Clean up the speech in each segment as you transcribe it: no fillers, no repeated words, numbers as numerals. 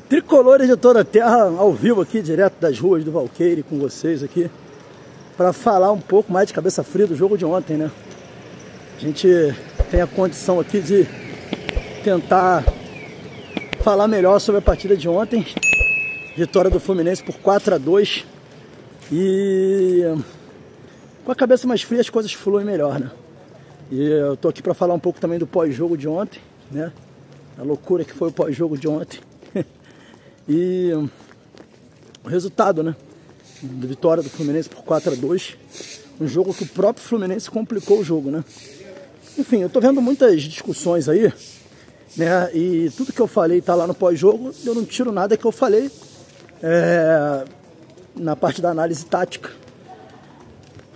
Tricolores de toda a terra, ao vivo aqui, direto das ruas do Valqueire, com vocês aqui, para falar um pouco mais de cabeça fria do jogo de ontem, né? A gente tem a condição aqui de tentar falar melhor sobre a partida de ontem. Vitória do Fluminense por 4-2. E com a cabeça mais fria as coisas fluem melhor, né? E eu tô aqui para falar um pouco também do pós-jogo de ontem, né? A loucura que foi o pós-jogo de ontem. E o resultado, né? Da vitória do Fluminense por 4-2. Um jogo que o próprio Fluminense complicou o jogo, né? Enfim, eu tô vendo muitas discussões aí, né? E tudo que eu falei tá lá no pós-jogo. Eu não tiro nada que eu falei na parte da análise tática.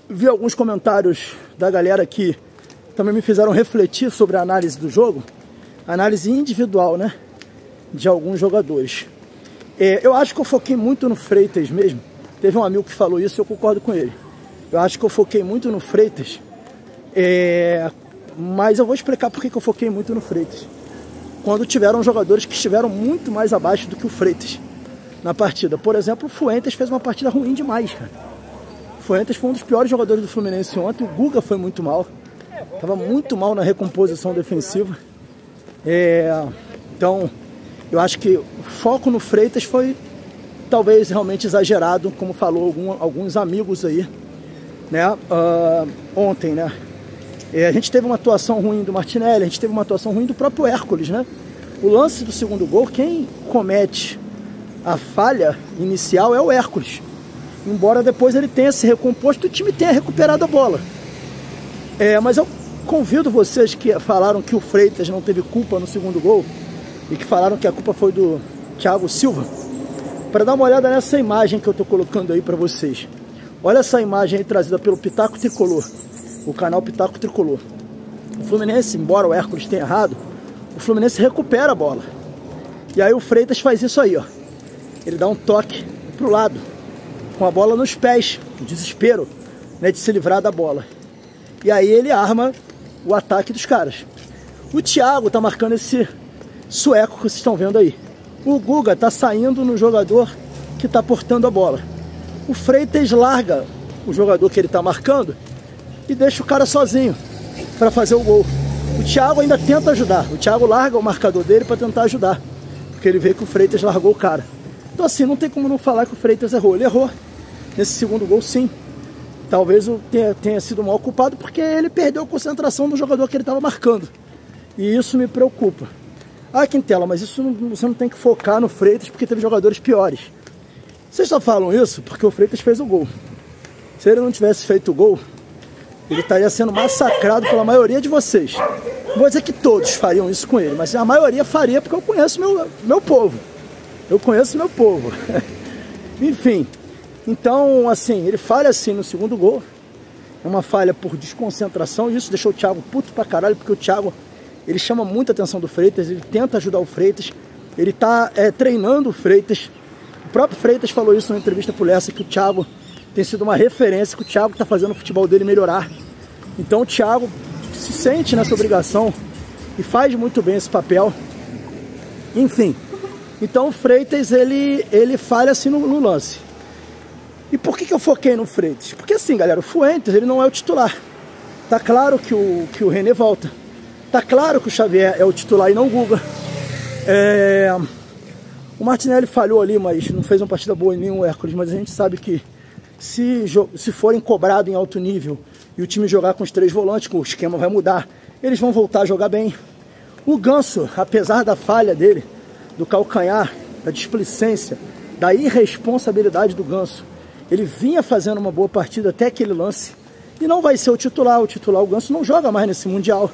Vi alguns comentários da galera que também me fizeram refletir sobre a análise do jogo. Análise individual, né? De alguns jogadores. Eu acho que eu foquei muito no Freitas mesmo. Teve um amigo que falou isso e eu concordo com ele. Eu acho que eu foquei muito no Freitas. Mas eu vou explicar por que eu foquei muito no Freitas. Quando tiveram jogadores que estiveram muito mais abaixo do que o Freitas na partida. Por exemplo, o Fuentes fez uma partida ruim demais, cara. O Fuentes foi um dos piores jogadores do Fluminense ontem. O Guga foi muito mal. Estava muito mal na recomposição defensiva. Então, eu acho que o foco no Freitas foi talvez realmente exagerado, como falou alguns amigos aí, né? Ontem, né? A gente teve uma atuação ruim do Martinelli, a gente teve uma atuação ruim do próprio Hércules, né? O lance do segundo gol, quem comete a falha inicial é o Hércules. Embora depois ele tenha se recomposto e o time tenha recuperado a bola. Mas eu convido vocês que falaram que o Freitas não teve culpa no segundo gol e que falaram que a culpa foi do Thiago Silva, para dar uma olhada nessa imagem que eu estou colocando aí para vocês. Olha essa imagem aí trazida pelo Pitaco Tricolor, o canal Pitaco Tricolor. O Fluminense, embora o Hércules tenha errado, o Fluminense recupera a bola. E aí o Freitas faz isso aí, ó. Ele dá um toque pro lado, com a bola nos pés, o desespero, né, de se livrar da bola. E aí ele arma o ataque dos caras. O Thiago tá marcando esse sueco que vocês estão vendo aí. O Guga tá saindo no jogador que tá portando a bola. O Freitas larga o jogador que ele tá marcando e deixa o cara sozinho para fazer o gol. O Thiago ainda tenta ajudar. O Thiago larga o marcador dele para tentar ajudar, porque ele vê que o Freitas largou o cara. Então assim, não tem como não falar que o Freitas errou. Ele errou nesse segundo gol, sim. Talvez tenha sido o maior culpado, porque ele perdeu a concentração do jogador que ele estava marcando. E isso me preocupa. Ah, Quintela, mas isso você não tem que focar no Freitas, porque teve jogadores piores. Vocês só falam isso porque o Freitas fez o gol. Se ele não tivesse feito o gol, ele estaria sendo massacrado pela maioria de vocês. Não vou dizer que todos fariam isso com ele, mas a maioria faria, porque eu conheço meu povo. Eu conheço meu povo. Enfim. Então, assim, ele falha assim no segundo gol. É uma falha por desconcentração. E isso deixou o Thiago puto pra caralho, porque o Thiago, ele chama muita atenção do Freitas, ele tenta ajudar o Freitas, ele tá treinando o Freitas. O próprio Freitas falou isso na entrevista pro Lessa, que o Thiago tem sido uma referência, que o Thiago tá fazendo o futebol dele melhorar. Então o Thiago se sente nessa obrigação e faz muito bem esse papel. Enfim, então o Freitas, ele falha assim no lance. E por que eu foquei no Freitas? Porque assim, galera, o Fuentes, ele não é o titular. Tá claro que o René volta. Tá claro que o Xavier é o titular e não o Guga. O Martinelli falhou ali, mas não fez uma partida boa em nenhum Hércules. Mas a gente sabe que se forem cobrados em alto nível e o time jogar com os 3 volantes, o esquema vai mudar. Eles vão voltar a jogar bem. O Ganso, apesar da falha dele, do calcanhar, da displicência, da irresponsabilidade do Ganso, ele vinha fazendo uma boa partida até aquele lance. E não vai ser o titular. O Ganso não joga mais nesse Mundial,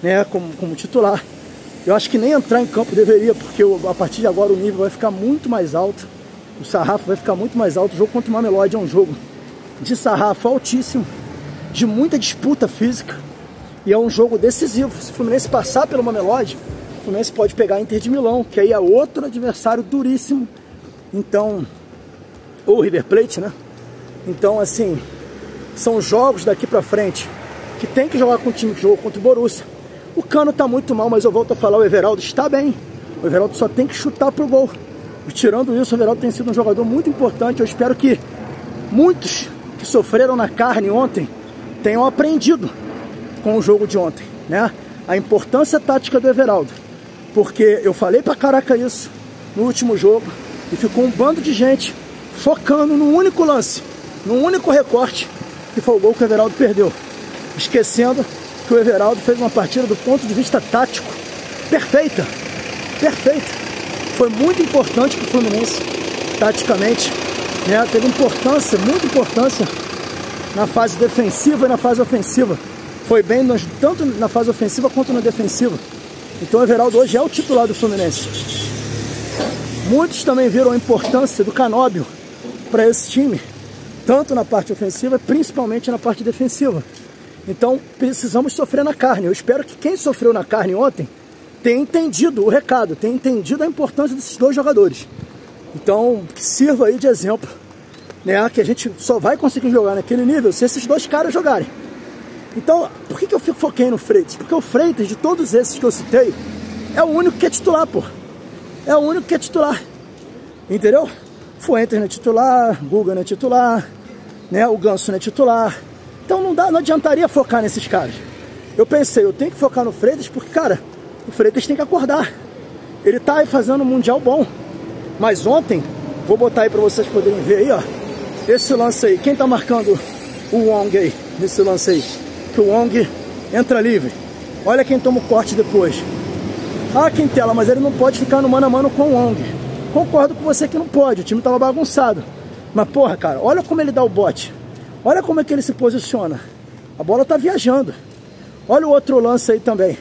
né, como titular. Eu acho que nem entrar em campo deveria, porque a partir de agora o nível vai ficar muito mais alto. O sarrafo vai ficar muito mais alto. O jogo contra o Mamelodi é um jogo de sarrafo altíssimo, de muita disputa física. E é um jogo decisivo. Se o Fluminense passar pelo Mamelodi, o Fluminense pode pegar a Inter de Milão, que aí é outro adversário duríssimo. Então, ou o River Plate, né? Então, assim, são jogos daqui pra frente que tem que jogar com o time que jogou contra o Borussia. O Cano tá muito mal, mas eu volto a falar, o Everaldo está bem. O Everaldo só tem que chutar pro gol. E tirando isso, o Everaldo tem sido um jogador muito importante. Eu espero que muitos que sofreram na carne ontem tenham aprendido com o jogo de ontem, né? A importância tática do Everaldo. Porque eu falei pra caraca isso no último jogo e ficou um bando de gente focando num único lance, num único recorte, que foi o gol que o Everaldo perdeu. Esquecendo que o Everaldo fez uma partida do ponto de vista tático perfeita. Perfeita. Foi muito importante para o Fluminense, taticamente, né? Teve importância, muita importância na fase defensiva e na fase ofensiva. Foi bem tanto na fase ofensiva quanto na defensiva. Então o Everaldo hoje é o titular do Fluminense. Muitos também viram a importância do Canóbio para esse time, tanto na parte ofensiva, principalmente na parte defensiva. Então precisamos sofrer na carne. Eu espero que quem sofreu na carne ontem tenha entendido o recado, tenha entendido a importância desses dois jogadores. Então que sirva aí de exemplo, né? Que a gente só vai conseguir jogar naquele nível se esses dois caras jogarem. Então, por que eu foquei no Freitas? Porque o Freitas, de todos esses que eu citei, é o único que é titular, pô. É o único que é titular. Entendeu? Fuentes não é titular, Guga não é titular, né? O Ganso não é titular. Então não adiantaria focar nesses caras. Eu pensei, eu tenho que focar no Freitas porque, cara, o Freitas tem que acordar. Ele tá aí fazendo um Mundial bom. Mas ontem, vou botar aí pra vocês poderem ver aí, ó. Esse lance aí, quem tá marcando o Wong aí, nesse lance aí? Que o Wong entra livre. Olha quem toma o corte depois. Ah, Quintela, mas ele não pode ficar no mano a mano com o Wong. Concordo com você que não pode, o time tava bagunçado. Mas porra, cara, olha como ele dá o bote. Olha como é que ele se posiciona. A bola tá viajando. Olha o outro lance aí também.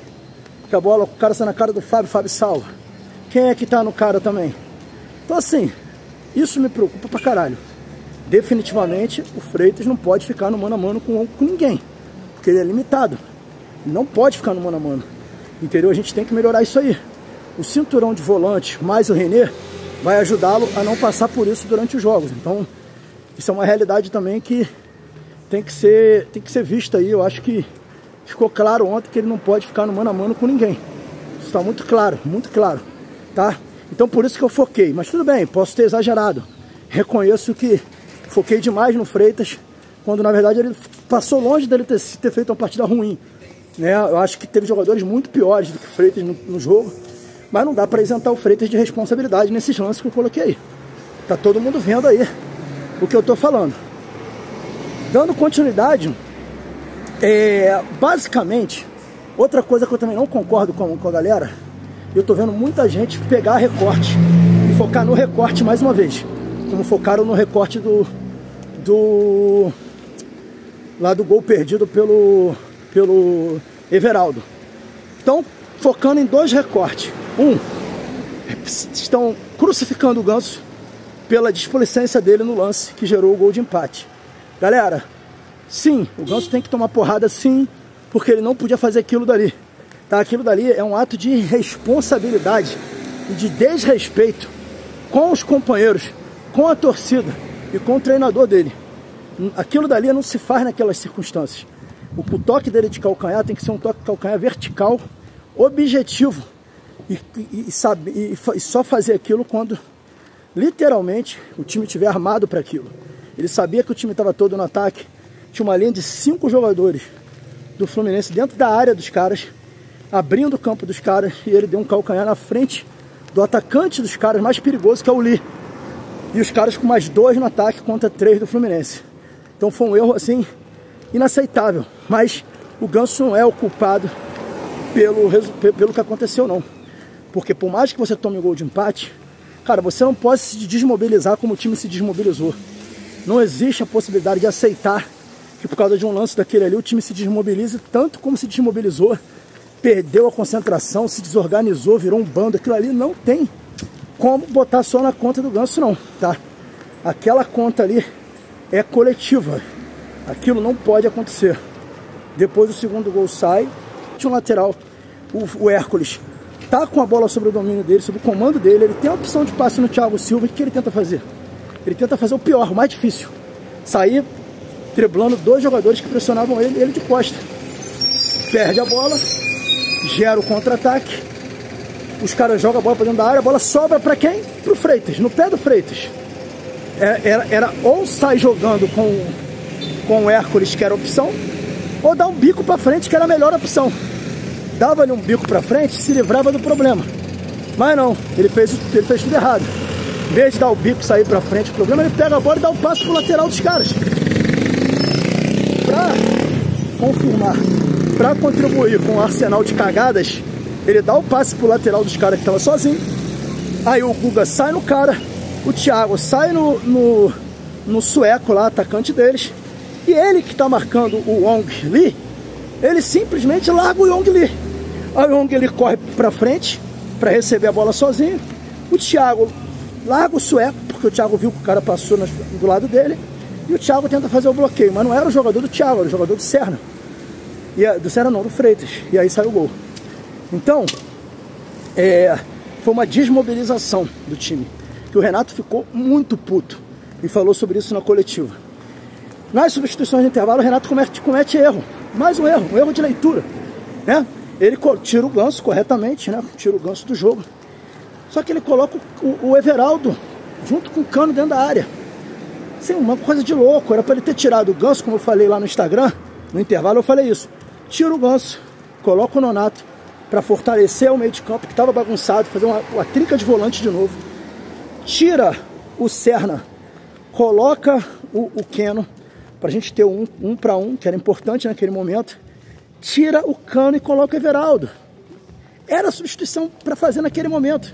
Que a bola, o cara está na cara do Fábio, Fábio salva. Quem é que tá no cara também? Então assim, isso me preocupa pra caralho. Definitivamente o Freitas não pode ficar no mano a mano com ninguém. Porque ele é limitado. Ele não pode ficar no mano a mano. Entendeu? A gente tem que melhorar isso aí. O cinturão de volante mais o René vai ajudá-lo a não passar por isso durante os jogos. Então, isso é uma realidade também que tem que ser vista aí. Eu acho que ficou claro ontem que ele não pode ficar no mano a mano com ninguém. Isso está muito claro, tá? Então por isso que eu foquei. Mas tudo bem, posso ter exagerado. Reconheço que foquei demais no Freitas, quando na verdade ele passou longe dele ter feito uma partida ruim, né? Eu acho que teve jogadores muito piores do que o Freitas no jogo, mas não dá para isentar o Freitas de responsabilidade nesses lances que eu coloquei aí. Tá todo mundo vendo aí o que eu tô falando. Dando continuidade, basicamente, outra coisa que eu também não concordo com a galera, eu tô vendo muita gente pegar recorte e focar no recorte mais uma vez, como focaram no recorte lá do gol perdido pelo Everaldo. Então, focando em dois recortes. Estão crucificando o Ganso pela displicência dele no lance que gerou o gol de empate. Galera, sim, o Ganso tem que tomar porrada sim, porque ele não podia fazer aquilo dali. Tá? Aquilo dali é um ato de irresponsabilidade e de desrespeito com os companheiros, com a torcida e com o treinador dele. Aquilo dali não se faz naquelas circunstâncias. O toque dele de calcanhar tem que ser um toque de calcanhar vertical, objetivo, e só fazer aquilo quando literalmente o time estiver armado para aquilo. Ele sabia que o time estava todo no ataque, tinha uma linha de 5 jogadores do Fluminense dentro da área dos caras, abrindo o campo dos caras, e ele deu um calcanhar na frente do atacante dos caras mais perigoso, que é o Lee. E os caras com mais 2 no ataque contra 3 do Fluminense. Então foi um erro assim inaceitável. Mas o Ganso não é o culpado pelo que aconteceu, não. Porque por mais que você tome o gol de empate, cara, você não pode se desmobilizar como o time se desmobilizou. Não existe a possibilidade de aceitar que por causa de um lance daquele ali o time se desmobilize tanto como se desmobilizou, perdeu a concentração, se desorganizou, virou um bando. Aquilo ali não tem como botar só na conta do Ganso, não, tá? Aquela conta ali é coletiva. Aquilo não pode acontecer. Depois o segundo gol sai, de um lateral, o Hércules tá com a bola sobre o domínio dele, sobre o comando dele, ele tem a opção de passe no Thiago Silva. O que ele tenta fazer? Ele tenta fazer o pior, o mais difícil. Sair driblando 2 jogadores que pressionavam ele de costa. Perde a bola, gera o contra-ataque. os caras jogam a bola para dentro da área, a bola sobra para quem? Pro Freitas, no pé do Freitas. Era ou sai jogando com o Hércules, que era a opção, ou dar um bico para frente, que era a melhor opção. Dava-lhe um bico para frente, se livrava do problema. Mas não, ele fez tudo errado. Em vez de dar o bico e sair para frente do problema, ele pega a bola e dá um passo pro lateral dos caras. Para confirmar, para contribuir com o arsenal de cagadas, ele dá o passe pro lateral dos caras que estava sozinho. Aí o Guga sai no cara, o Thiago sai no sueco lá, atacante deles. E ele que está marcando o Wong Lee, ele simplesmente larga o Wong Lee. Aí o Wong Lee corre para frente para receber a bola sozinho. O Thiago larga o sueco, porque o Thiago viu que o cara passou do lado dele. E o Thiago tenta fazer o bloqueio, mas não era o jogador do Thiago, era o jogador do Serna. Do Serna não, do Freitas. E aí saiu o gol. Então, foi uma desmobilização do time, que o Renato ficou muito puto e falou sobre isso na coletiva. Nas substituições de intervalo, o Renato comete erro, mais um erro de leitura, né? Ele tira o Ganso corretamente, né? Tira o Ganso do jogo. Só que ele coloca o Everaldo junto com o Cano dentro da área. Assim, uma coisa de louco. Era para ele ter tirado o Ganso, como eu falei lá no Instagram, no intervalo eu falei isso. Tira o Ganso, coloca o Nonato para fortalecer o meio de campo, que estava bagunçado, fazer uma trinca de volante de novo. Tira o Serna, coloca o Keno, para a gente ter um para um, que era importante naquele momento. Tira o Cano e coloca o Everaldo. Era a substituição para fazer naquele momento.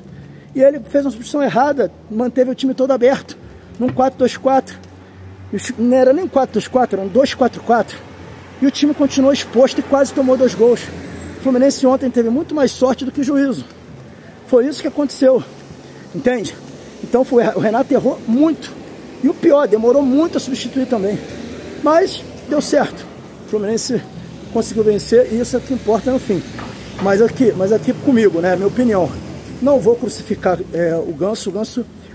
E ele fez uma substituição errada, manteve o time todo aberto, num 4-2-4. Não era nem 4-2-4, era um 2-4-4. E o time continuou exposto e quase tomou 2 gols. O Fluminense ontem teve muito mais sorte do que juízo. Foi isso que aconteceu, entende? Então o Renato errou muito. E o pior, demorou muito a substituir também. Mas deu certo. O Fluminense conseguiu vencer e isso é o que importa no fim. Mas aqui comigo, né? Minha opinião. Não vou crucificar o Ganso.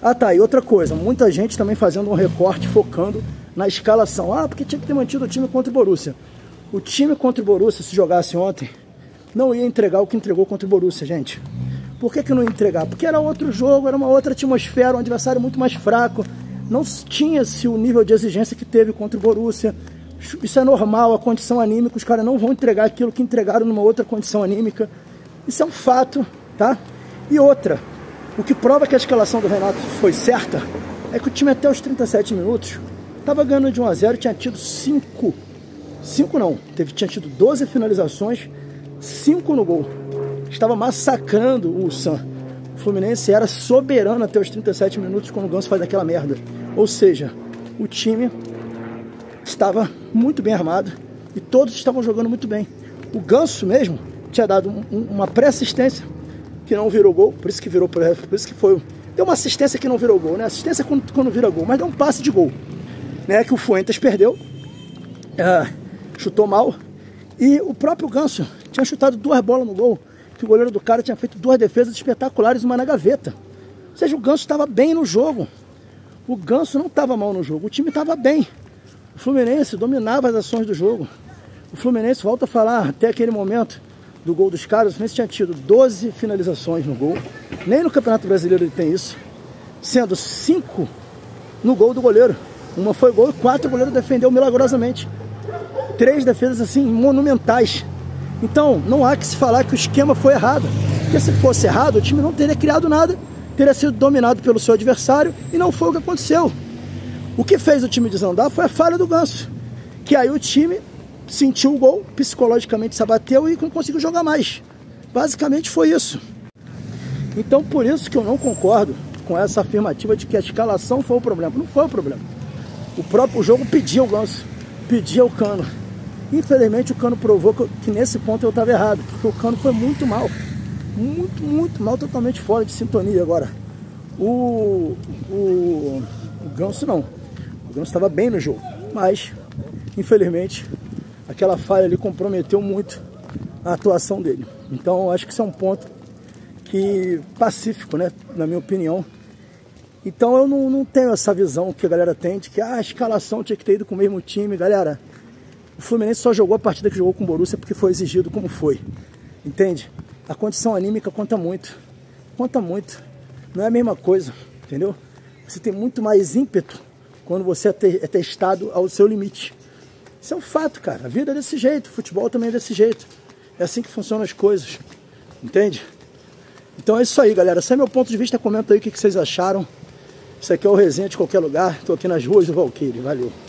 Ah, tá. E outra coisa. Muita gente também fazendo um recorte focando na escalação. Ah, porque tinha que ter mantido o time contra o Borussia. O time contra o Borussia, se jogasse ontem, não ia entregar o que entregou contra o Borussia, gente. Por que não ia entregar? Porque era outro jogo, era uma outra atmosfera, um adversário muito mais fraco. Não tinha-se o nível de exigência que teve contra o Borussia. Isso é normal, a condição anímica, os caras não vão entregar aquilo que entregaram numa outra condição anímica. Isso é um fato, tá? E outra, o que prova que a escalação do Renato foi certa é que o time até os 37 minutos estava ganhando de 1-0 e tinha tido tinha tido 12 finalizações, 5 no gol. Estava massacrando o Sam. O Fluminense era soberano até os 37 minutos quando o Ganso faz aquela merda. Ou seja, o time estava muito bem armado e todos estavam jogando muito bem. O Ganso mesmo tinha dado uma pré-assistência que não virou gol, por isso que deu uma assistência que não virou gol, né? Assistência quando vira gol, mas deu um passe de gol, né? Que o Fuentes perdeu, chutou mal, e o próprio Ganso tinha chutado 2 bolas no gol, que o goleiro do cara tinha feito 2 defesas espetaculares, uma na gaveta. Ou seja, o Ganso estava bem no jogo. O Ganso não estava mal no jogo, o time estava bem. O Fluminense dominava as ações do jogo. O Fluminense, volta a falar, até aquele momento do gol dos caras, o Fluminense tinha tido 12 finalizações no gol. Nem no Campeonato Brasileiro ele tem isso. Sendo 5 no gol do goleiro. Uma foi gol e 4 o goleiro defendeu milagrosamente. 3 defesas assim, monumentais. Então, não há que se falar que o esquema foi errado. Porque se fosse errado, o time não teria criado nada, teria sido dominado pelo seu adversário, e não foi o que aconteceu. O que fez o time desandar foi a falha do Ganso, que aí o time sentiu o gol, psicologicamente se abateu e não conseguiu jogar mais. Basicamente foi isso. Então, por isso que eu não concordo com essa afirmativa de que a escalação foi o problema. Não foi o problema. O próprio jogo pedia o Ganso, pedia o Cano. Infelizmente o Cano provou que nesse ponto eu estava errado, porque o Cano foi muito mal. Muito mal, totalmente fora de sintonia. Agora, o Ganso não. O Ganso estava bem no jogo, mas infelizmente aquela falha ali comprometeu muito a atuação dele. Então acho que isso é um ponto pacífico, né, na minha opinião. Então eu não tenho essa visão que a galera tem de que a escalação tinha que ter ido com o mesmo time. Galera, o Fluminense só jogou a partida que jogou com o Borussia porque foi exigido como foi, entende? A condição anímica conta muito. conta muito. Não é a mesma coisa, entendeu? Você tem muito mais ímpeto quando você é testado ao seu limite. Isso é um fato, cara. A vida é desse jeito, o futebol também é desse jeito. É assim que funcionam as coisas, entende? Então é isso aí, galera. Esse é meu ponto de vista. Comenta aí o que vocês acharam. Isso aqui é o Resenha de Qualquer Lugar. Estou aqui nas ruas do Valqueire. Valeu.